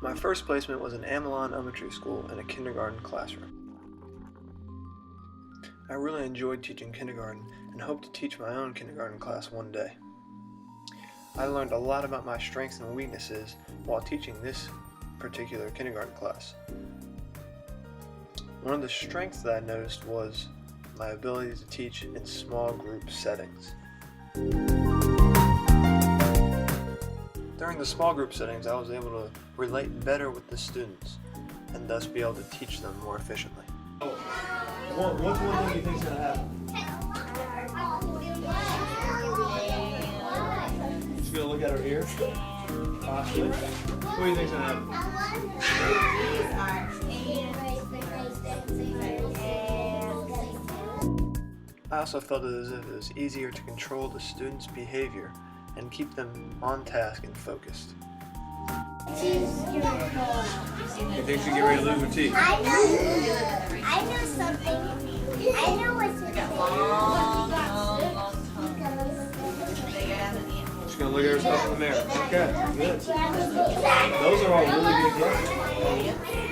My first placement was in Amelon Elementary School in a kindergarten classroom. I really enjoyed teaching kindergarten and hope to teach my own kindergarten class one day. I learned a lot about my strengths and weaknesses while teaching this particular kindergarten class. One of the strengths that I noticed was my ability to teach in small group settings. During the small group settings, I was able to relate better with the students and thus be able to teach them more efficiently. What's one thing you think's going to happen? She's going to look at her ear? Possibly. What do you think's going to happen? I also felt as if it was easier to control the students' behavior and keep them on task and focused. You think she'll get ready to lose her teeth? I know something. I know what's in there. She's going to look at herself in the mirror. Okay, good. Those are all really good guesses.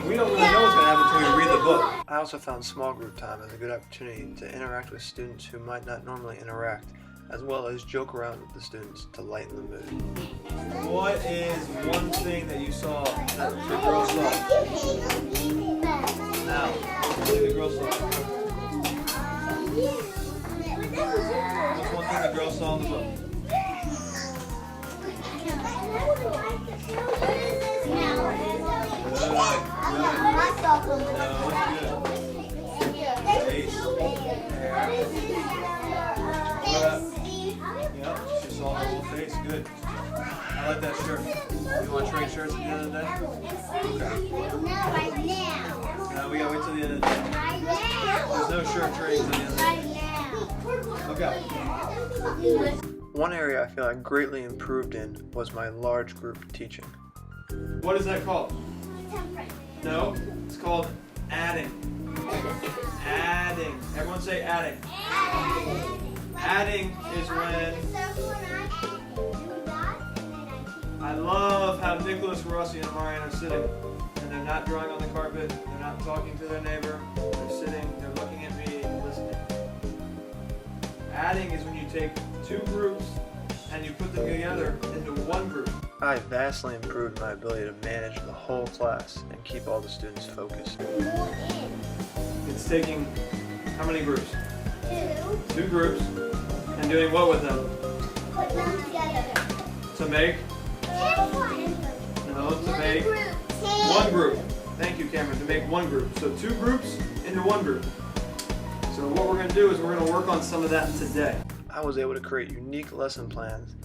We don't really know what's going to happen until we read the book. I also found small group time as a good opportunity to interact with students who might not normally interact, as well as joke around with the students to lighten the mood. What is one thing that you saw that the girls saw? Now, what do the girls saw? What's one thing the girls saw in the book? Yep, she saw her whole face. Good. I like that shirt. You want to trade shirts at the end of the day? Okay. No, we gotta wait till the end of the day. There's no shirt trades at the end of the day. Okay. One area I feel I greatly improved in was my large group teaching. What is that called? No, it's called adding. Adding. Everyone say adding. Adding is when I love how Nicholas, Rossi, and Marianne are sitting, and they're not drawing on the carpet, they're not talking to their neighbor, they're sitting, they're looking at me, listening. Adding is when you take two groups and you put them together into one group. I vastly improved my ability to manage the whole class and keep all the students focused. It's taking how many groups? Two groups, and doing what with them? Put them together. To make? No, to make one group. Thank you, Cameron, to make one group. So two groups into one group. So what we're going to do is we're going to work on some of that today. I was able to create unique lesson plans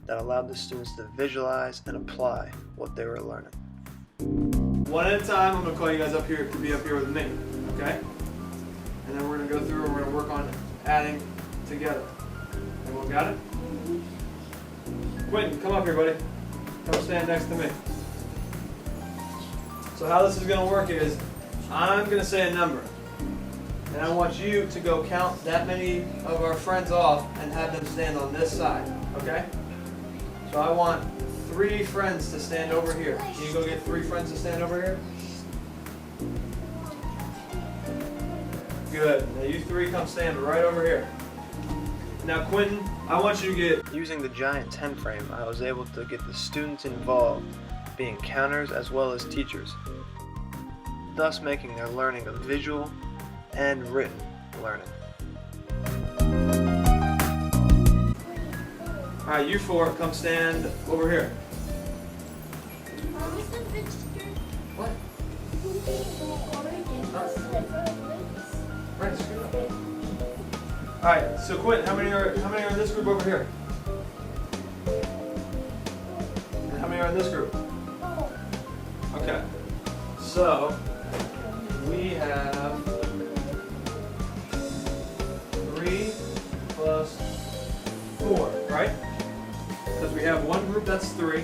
that allowed the students to visualize and apply what they were learning. One at a time, I'm going to call you guys up here to be up here with me, okay? And then we're going to go through and we're going to work on adding together. Everyone got it? Quentin, come up here, buddy. Come stand next to me. So how this is going to work is I'm going to say a number. And I want you to go count that many of our friends off and have them stand on this side, okay? So I want 3 friends to stand over here. Can you go get 3 friends to stand over here? Good. Now you 3 come stand right over here. Now Quentin, I want you to get... Using the giant 10 frame, I was able to get the students involved, being counters as well as teachers, thus making their learning a visual and written learning. Alright, you 4 come stand over here. What? Right, screw up. Alright, so Quentin, how many are in this group over here? And how many are in this group? Okay. So we have 3 plus 4, right? Because we have one group that's 3,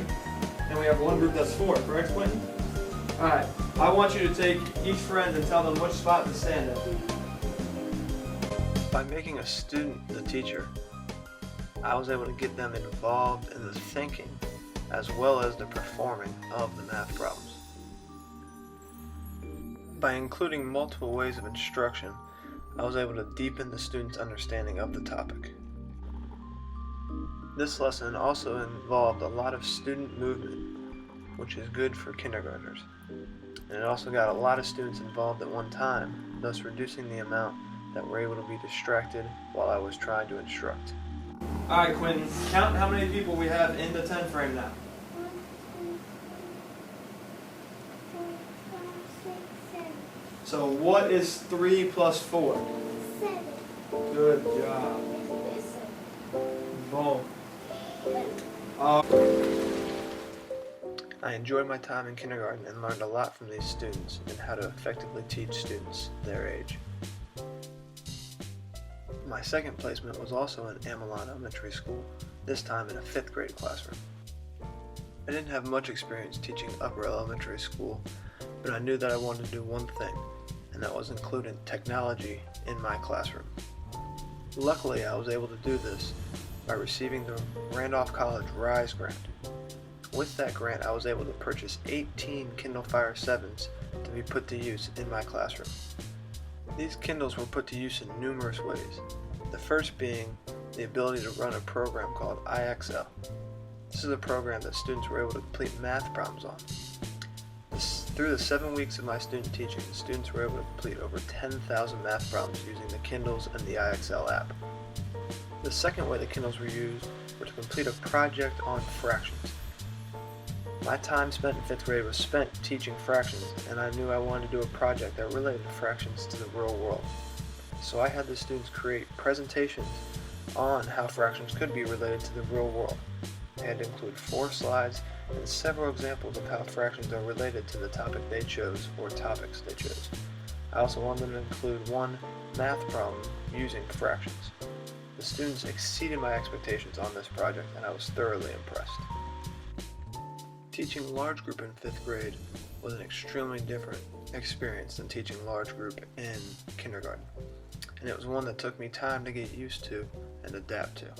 and we have one group that's 4, correct, Quentin? Alright, I want you to take each friend and tell them which spot to stand at. By making a student the teacher, I was able to get them involved in the thinking as well as the performing of the math problems. By including multiple ways of instruction, I was able to deepen the student's understanding of the topic. This lesson also involved a lot of student movement, which is good for kindergartners. And it also got a lot of students involved at one time, thus reducing the amount that were able to be distracted while I was trying to instruct. Alright, Quentin, count how many people we have in the 10 frame now. 4, 5, 6, 7. So what is 3 plus 4? 7. Good job. Boom. I enjoyed my time in kindergarten and learned a lot from these students and how to effectively teach students their age. My second placement was also in Amelon Elementary School, this time in a 5th grade classroom. I didn't have much experience teaching upper elementary school, but I knew that I wanted to do one thing, and that was including technology in my classroom. Luckily, I was able to do this by receiving the Randolph College RISE grant. With that grant, I was able to purchase 18 Kindle Fire 7s to be put to use in my classroom. These Kindles were put to use in numerous ways, the first being the ability to run a program called IXL. This is a program that students were able to complete math problems on. Through the 7 weeks of my student teaching, the students were able to complete over 10,000 math problems using the Kindles and the IXL app. The second way the Kindles were used were to complete a project on fractions. My time spent in 5th grade was spent teaching fractions, and I knew I wanted to do a project that related to fractions to the real world. So I had the students create presentations on how fractions could be related to the real world. They had to include 4 slides and several examples of how fractions are related to the topic they chose or topics they chose. I also wanted them to include one math problem using fractions. The students exceeded my expectations on this project, and I was thoroughly impressed. Teaching large group in 5th grade was an extremely different experience than teaching large group in kindergarten, and it was one that took me time to get used to and adapt to.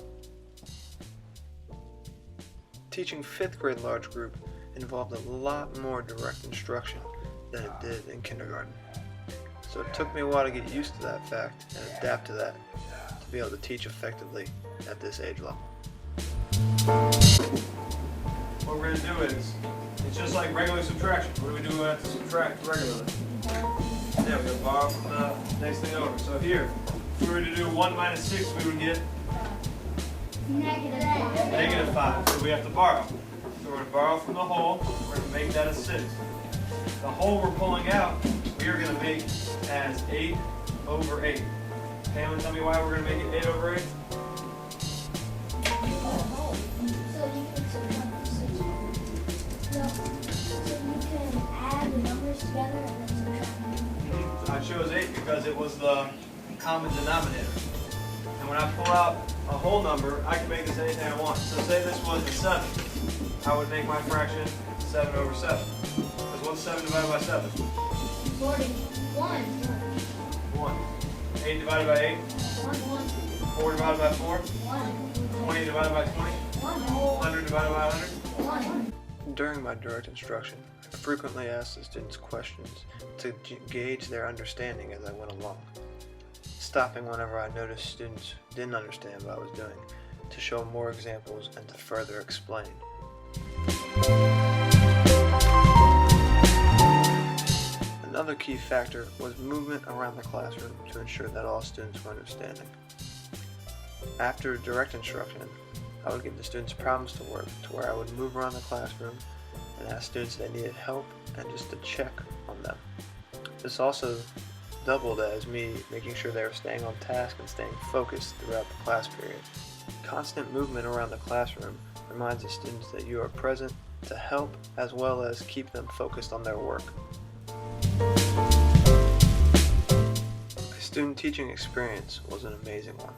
Teaching 5th grade large group involved a lot more direct instruction than it did in kindergarten, so it took me a while to get used to that fact and adapt to that to be able to teach effectively at this age level. What we're going to do is, it's just like regular subtraction. What do we do when we have to subtract regularly? Yeah, we're going to borrow from the next thing over. So here, if we were to do 1 minus 6, we would get negative 5. So we have to borrow. So we're going to borrow from the whole. We're going to make that a 6. The whole we're pulling out, we are going to make as 8 over 8. Pamela, tell me why we're going to make it 8 over 8? I chose 8 because it was the common denominator. And when I pull out a whole number, I can make this anything I want. So say this was a 7. I would make my fraction 7 over 7. Because what's 7 divided by 7? 41. 1. 8 divided by 8? 4 divided by 4? 20 divided by 20? 100 divided by 100? During my direct instruction, I frequently asked the students questions to gauge their understanding as I went along, stopping whenever I noticed students didn't understand what I was doing to show more examples and to further explain. Another key factor was movement around the classroom to ensure that all students were understanding. After direct instruction, I would give the students problems to work to where I would move around the classroom and ask students if they needed help and just to check on them. This also doubled as me making sure they were staying on task and staying focused throughout the class period. Constant movement around the classroom reminds the students that you are present to help as well as keep them focused on their work. My student teaching experience was an amazing one.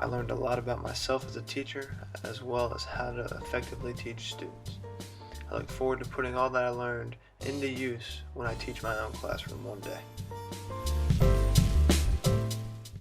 I learned a lot about myself as a teacher, as well as how to effectively teach students. I look forward to putting all that I learned into use when I teach my own classroom one day.